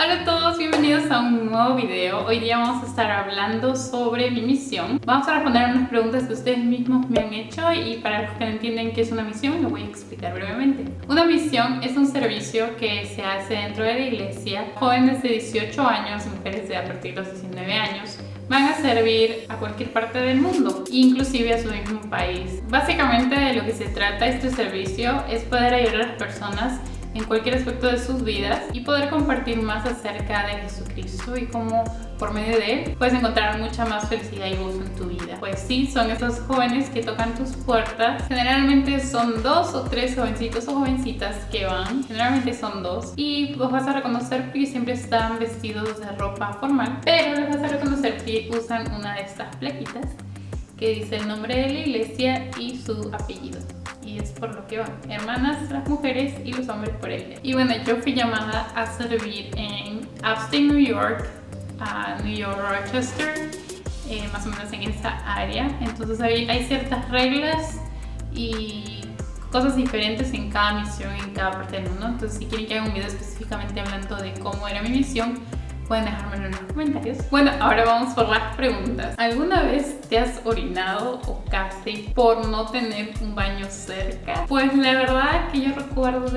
Hola a todos, bienvenidos a un nuevo video. Hoy día vamos a estar hablando sobre mi misión. Vamos a responder unas preguntas que ustedes mismos me han hecho y para los que no entienden qué es una misión, lo voy a explicar brevemente. Una misión es un servicio que se hace dentro de la iglesia. Jóvenes de 18 años, mujeres de a partir de los 19 años, van a servir a cualquier parte del mundo, inclusive a su mismo país. Básicamente de lo que se trata este servicio es poder ayudar a las personas en cualquier aspecto de sus vidas y poder compartir más acerca de Jesucristo y cómo por medio de él puedes encontrar mucha más felicidad y gozo en tu vida. Pues sí, son estos jóvenes que tocan tus puertas. Generalmente son 2 o 3 jovencitos o jovencitas que van. Generalmente son 2 y los vas a reconocer porque siempre están vestidos de ropa formal, pero los vas a reconocer que usan una de estas plaquitas que dice el nombre de la iglesia y su apellido. Y es por lo que van hermanas las mujeres y los hombres por ella. Y bueno, yo fui llamada a servir en Upstate New York, New York, Rochester, más o menos en esa área. Entonces hay ciertas reglas y cosas diferentes en cada misión, en cada parte del mundo. Entonces si quieren que haga un video específicamente hablando de cómo era mi misión, pueden dejármelo en los comentarios. Bueno, ahora vamos por las preguntas. ¿Alguna vez te has orinado o casi por no tener un baño cerca? Pues la verdad que yo recuerdo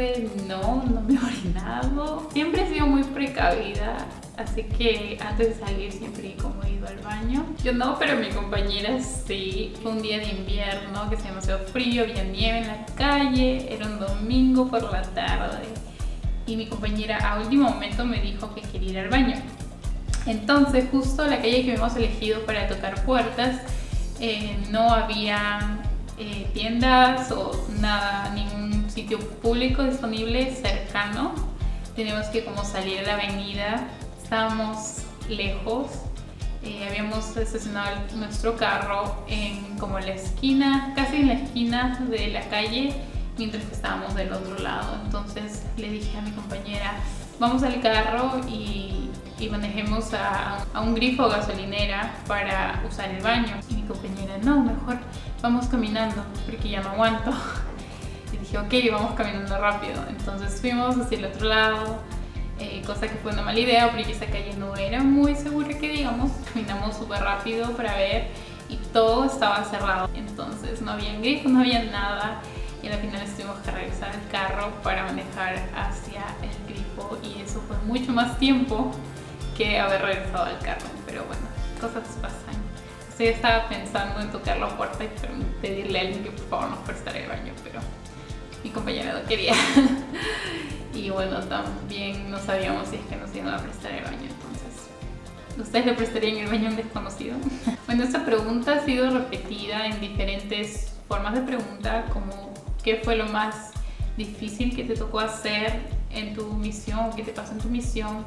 no me he orinado. Siempre he sido muy precavida, así que antes de salir siempre he como ido al baño. Yo no, pero mi compañera sí. Fue un día de invierno que hacía demasiado frío, había nieve en la calle, era un domingo por la tarde. Y mi compañera a último momento me dijo que quería ir al baño. Entonces justo la calle que hemos elegido para tocar puertas no había tiendas o nada, ningún sitio público disponible cercano. Teníamos que como salir a la avenida, estábamos lejos. Habíamos estacionado nuestro carro en como la esquina, casi en la esquina de la calle, mientras que estábamos del otro lado. Entonces le dije a mi compañera, vamos al carro y manejemos a un grifo o gasolinera para usar el baño. Y mi compañera, no, mejor vamos caminando porque ya no aguanto. Y dije, ok, vamos caminando rápido. Entonces fuimos hacia el otro lado, cosa que fue una mala idea porque esa calle no era muy segura que digamos. Caminamos súper rápido para ver y todo estaba cerrado. Entonces no había grifos, no había nada. Y al final tuvimos que regresar al carro para manejar hacia el grifo y eso fue mucho más tiempo que haber regresado al carro, pero bueno, cosas pasan. Sí, estaba pensando en tocar la puerta y pedirle a alguien que por favor nos prestara el baño, pero mi compañera no quería. Y bueno, también no sabíamos si es que nos iban a prestar el baño, entonces ¿ustedes le prestarían el baño a un desconocido? Bueno, esta pregunta ha sido repetida en diferentes formas de pregunta, como ¿qué fue lo más difícil que te tocó hacer en tu misión? ¿Qué te pasó en tu misión?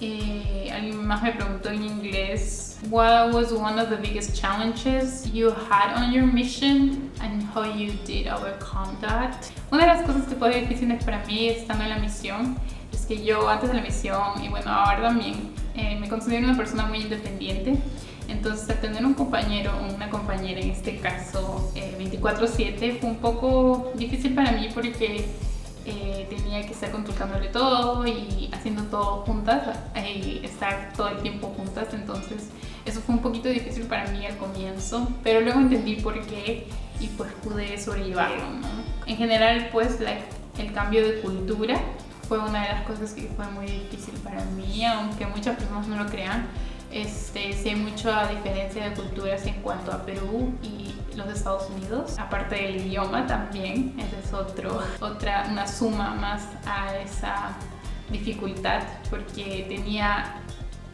Alguien más me preguntó en inglés, what was one of the biggest challenges you had on your mission and how you did overcome that? Una de las cosas que fue difíciles para mí estando en la misión es que yo antes de la misión y bueno ahora también me considero una persona muy independiente. Entonces al tener un compañero o una compañera en este caso 24/7 fue un poco difícil para mí porque tenía que estar consultándole todo y haciendo todo juntas y estar todo el tiempo juntas. Entonces eso fue un poquito difícil para mí al comienzo, pero luego entendí por qué y pues pude sobrellevarlo, ¿no? En general pues el cambio de cultura fue una de las cosas que fue muy difícil para mí, aunque muchas personas no lo crean. Sí hay mucha diferencia de culturas en cuanto a Perú y los Estados Unidos, aparte del idioma también, esa es una suma más a esa dificultad porque tenía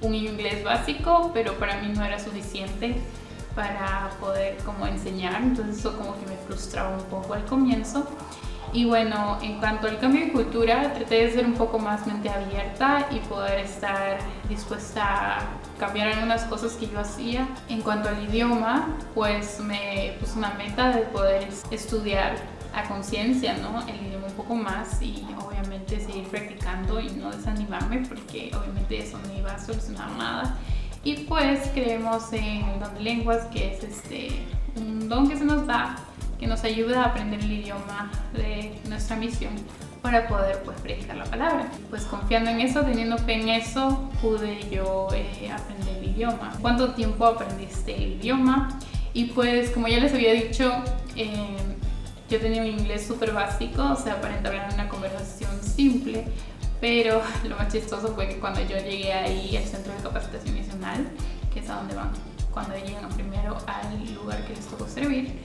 un inglés básico, pero para mí no era suficiente para poder como enseñar, entonces eso como que me frustraba un poco al comienzo. Y bueno, en cuanto al cambio de cultura, traté de ser un poco más mente abierta y poder estar dispuesta a cambiar algunas cosas que yo hacía. En cuanto al idioma, pues me puse una meta de poder estudiar a conciencia, ¿no? El idioma un poco más y obviamente seguir practicando y no desanimarme porque obviamente eso no iba a solucionar nada. Y pues creemos en el don de lenguas, que es un don que se nos da, que nos ayuda a aprender el idioma de nuestra misión para poder pues predicar la palabra. Pues confiando en eso, teniendo fe en eso, pude yo aprender el idioma. ¿Cuánto tiempo aprendiste el idioma? Y pues como ya les había dicho, yo tenía un inglés súper básico, o sea, para entablar una conversación simple, pero lo más chistoso fue que cuando yo llegué ahí al centro de capacitación misional, que es a donde van cuando llegan primero al lugar que les tocó servir,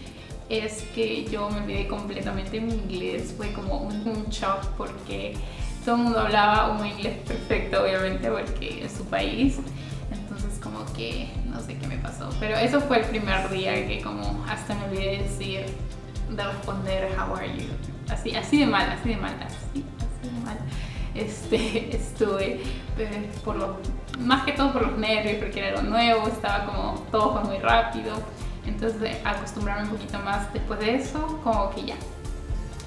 es que yo me olvidé completamente mi inglés. Fue como un shock porque todo el mundo hablaba un inglés perfecto, obviamente, porque es su país. Entonces como que no sé qué me pasó, pero eso fue el primer día que como hasta me olvidé de responder how are you, así de mal estuve, pero más que todo por los nervios, porque era algo nuevo, estaba como todo fue muy rápido. Entonces acostumbrarme un poquito más después de eso, como que ya.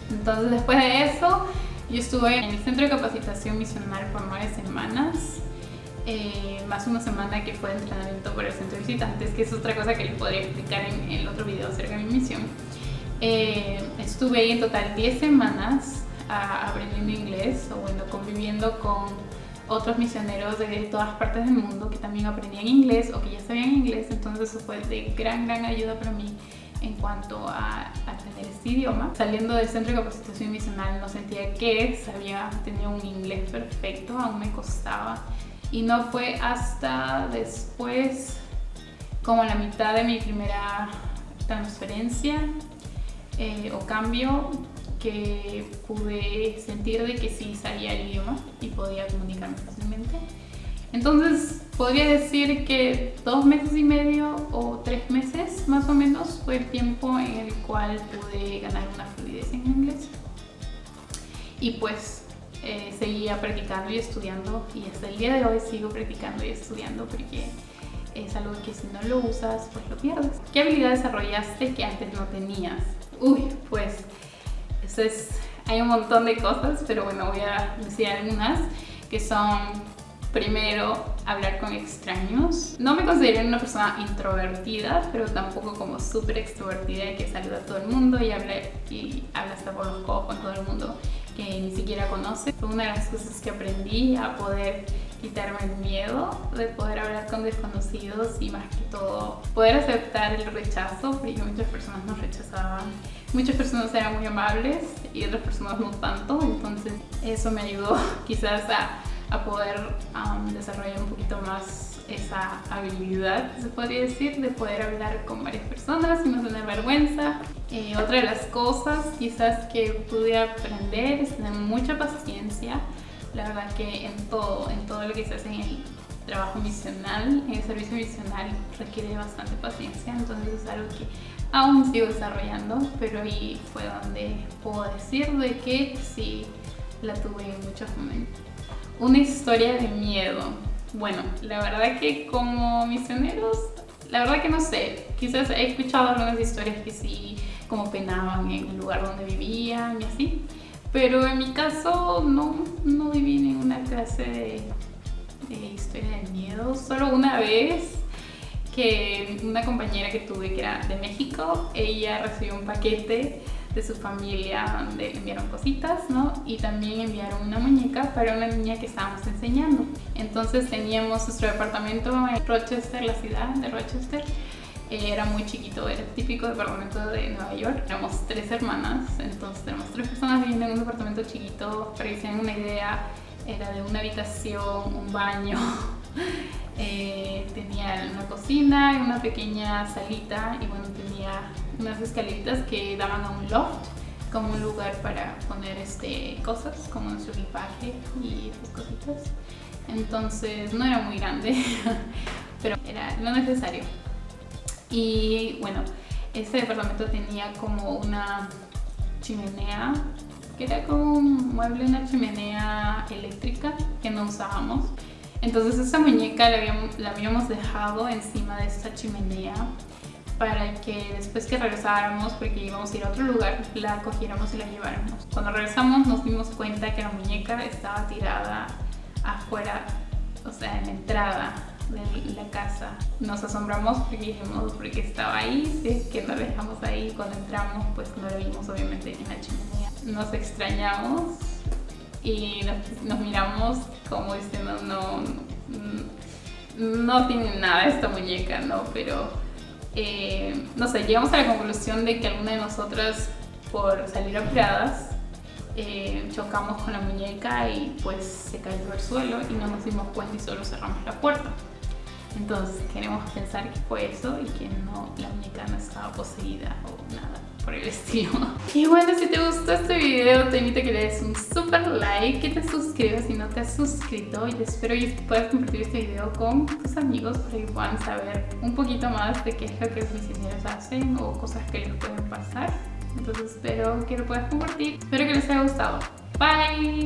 Entonces después de eso yo estuve en el centro de capacitación misional por 9 semanas, más una semana que fue de entrenamiento para el centro de visitantes, que es otra cosa que les podría explicar en el otro video acerca de mi misión. Estuve ahí en total 10 semanas aprendiendo inglés, o bueno, conviviendo con otros misioneros de todas partes del mundo que también aprendían inglés o que ya sabían inglés. Entonces eso fue de gran ayuda para mí en cuanto a aprender este idioma. Saliendo del centro de capacitación misional no sentía que tenía un inglés perfecto, aún me costaba, y no fue hasta después, como a la mitad de mi primera transferencia o cambio, que pude sentir de que sí sabía el idioma y podía comunicarme fácilmente. Entonces podría decir que 2 meses y medio o 3 meses más o menos fue el tiempo en el cual pude ganar una fluidez en inglés. Y pues seguía practicando y estudiando, y hasta el día de hoy sigo practicando y estudiando, porque es algo que si no lo usas pues lo pierdes. ¿Qué habilidad desarrollaste que antes no tenías? Pues hay un montón de cosas, pero bueno, voy a decir algunas que son: primero, hablar con extraños. No me considero una persona introvertida, pero tampoco como súper extrovertida que saluda a todo el mundo y habla hasta por los codos con todo el mundo que ni siquiera conoce. Fue una de las cosas que aprendí, a poder quitarme el miedo de poder hablar con desconocidos, y más que todo poder aceptar el rechazo, porque muchas personas nos rechazaban. Muchas personas eran muy amables y otras personas no tanto, entonces eso me ayudó quizás a poder desarrollar un poquito más esa habilidad, se podría decir, de poder hablar con varias personas y no tener vergüenza. Otra de las cosas quizás que pude aprender es tener mucha paciencia. La verdad que en todo lo que se hace en el trabajo misional, en el servicio misional, requiere bastante paciencia, entonces es algo que aún sigo desarrollando, pero ahí fue donde puedo decir de que sí la tuve en muchos momentos. Una historia de miedo. Bueno, la verdad que como misioneros, la verdad que no sé, quizás he escuchado algunas historias que sí como penaban en el lugar donde vivían y así, pero en mi caso no viví ninguna clase de historia de miedo. Solo una vez, que una compañera que tuve que era de México, ella recibió un paquete de su familia donde enviaron cositas, ¿no? Y también enviaron una muñeca para una niña que estábamos enseñando. Entonces teníamos nuestro departamento en Rochester, la ciudad de Rochester. Era muy chiquito, era el típico departamento de Nueva York. Éramos 3 hermanas, entonces éramos 3 personas viviendo en un departamento chiquito. Para que se den una idea, era de una habitación, un baño, tenía una cocina y una pequeña salita, y bueno, tenía unas escaleritas que daban a un loft, como un lugar para poner cosas como nuestro equipaje y esas cositas. Entonces no era muy grande, pero era lo necesario. Y bueno, este departamento tenía como una chimenea, que era como un mueble, una chimenea eléctrica que no usábamos. Entonces esa muñeca la habíamos dejado encima de esta chimenea para que después que regresáramos, porque íbamos a ir a otro lugar, la cogiéramos y la lleváramos. Cuando regresamos nos dimos cuenta que la muñeca estaba tirada afuera, o sea, en la entrada de la casa. Nos asombramos porque dijimos, ¿por qué estaba ahí? Si es que la dejamos ahí, cuando entramos pues no la vimos obviamente en la chimenea. Nos extrañamos y nos miramos como diciendo, no tiene nada esta muñeca, ¿no? Pero, no sé, llegamos a la conclusión de que alguna de nosotras, por salir apuradas, chocamos con la muñeca y pues se cayó al suelo y no nos dimos cuenta y solo cerramos la puerta. Entonces queremos pensar que fue eso y que no, la muñeca no estaba poseída o nada por el estilo. Y bueno, si te gustó este video, te invito a que le des un super like, que te suscribas si no te has suscrito, y te espero y puedas compartir este video con tus amigos para que puedan saber un poquito más de qué es lo que los misioneros hacen o cosas que les pueden pasar. Entonces espero que lo puedas compartir. Espero que les haya gustado. Bye.